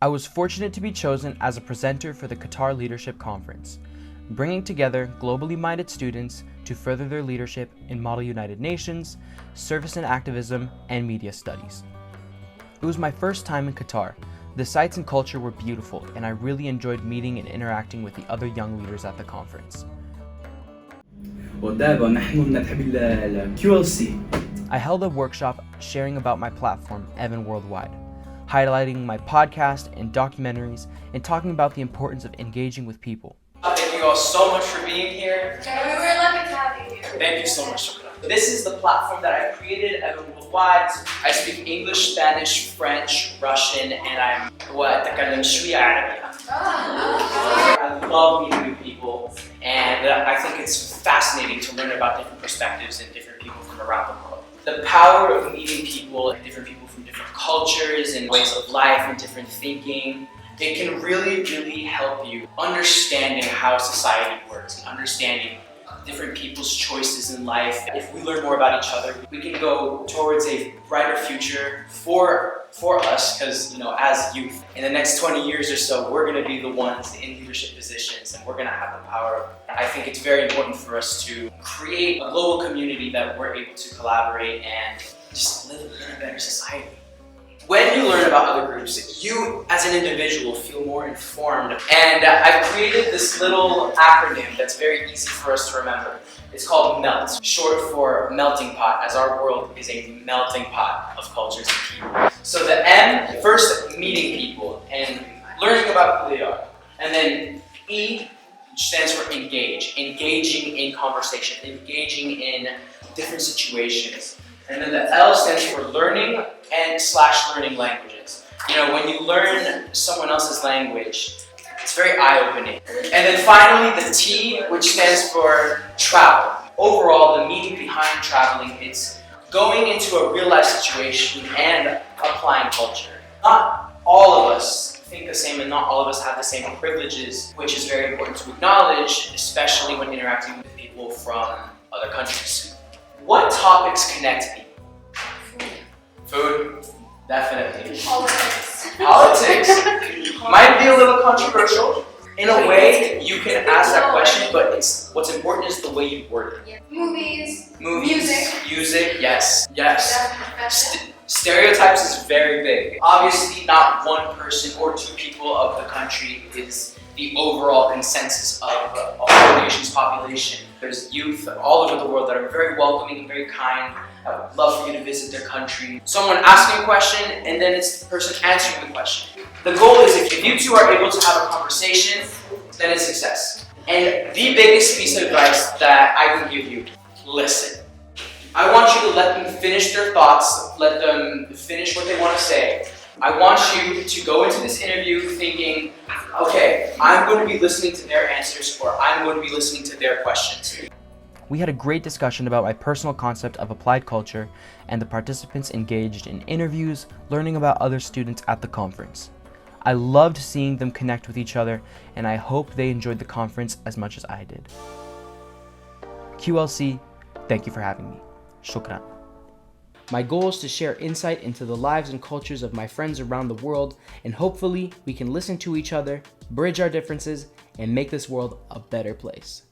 I was fortunate to be chosen as a presenter for the Qatar Leadership Conference, bringing together globally minded students to further their leadership in Model United Nations, service and activism, and media studies. It was my first time in Qatar. The sights and culture were beautiful, and I really enjoyed meeting and interacting with the other young leaders at the conference. I held a workshop sharing about my platform, Evan Worldwide, highlighting my podcast and documentaries, and talking about the importance of engaging with people. Thank you all so much for being here. We were lucky to have you here. Thank you so much. This is the platform that I created, Evan Worldwide. I speak English, Spanish, French, Russian, and I'm وأتكلم شوية عربي. I love meeting new people, and I think it's fascinating to learn about different perspectives and different people from around the world. The power of meeting people, different people from different cultures and ways of life and different thinking, it can really, really help you understanding how society works and understanding different people's choices in life. If we learn more about each other, we can go towards a brighter future for us, because as youth, in the next 20 years or so, we're going to be the ones in leadership positions, and we're going to have the power. I think it's very important for us to create a global community that we're able to collaborate and just live in a better society. When you learn about other groups, you as an individual feel more informed. And I've created this little acronym that's very easy for us to remember. It's called MELT, short for melting pot, as our world is a melting pot of cultures and people. So the M, first meeting people and learning about who they are. And then E stands for engage, engaging in conversation, engaging in different situations. And then the L stands for learning and /learning languages. When you learn someone else's language, it's very eye-opening. And then finally the T, which stands for travel. Overall, the meaning behind traveling, it's going into a real-life situation and applying culture. Not all of us think the same, and not all of us have the same privileges, which is very important to acknowledge, especially when interacting with people from other countries. What topics connect people? Food, definitely. Politics might be a little controversial. In a way, you can ask that question, but what's important is the way you word it. Movies, music, yes. Stereotypes is very big. Obviously, not one person or two people of the country is the overall consensus of the nation's population. There's youth all over the world that are very welcoming and very kind. I would love for you to visit their country. Someone asking a question, and then it's the person answering the question. The goal is if you two are able to have a conversation, then it's success. And the biggest piece of advice that I can give you, listen. I want you to let them finish their thoughts, let them finish what they want to say. I want you to go into this interview thinking, okay, I'm going to be listening to their answers, or I'm going to be listening to their questions. We had a great discussion about my personal concept of applied culture, and the participants engaged in interviews, learning about other students at the conference. I loved seeing them connect with each other, and I hope they enjoyed the conference as much as I did. QLC, thank you for having me. Shukran. My goal is to share insight into the lives and cultures of my friends around the world, and hopefully we can listen to each other, bridge our differences, and make this world a better place.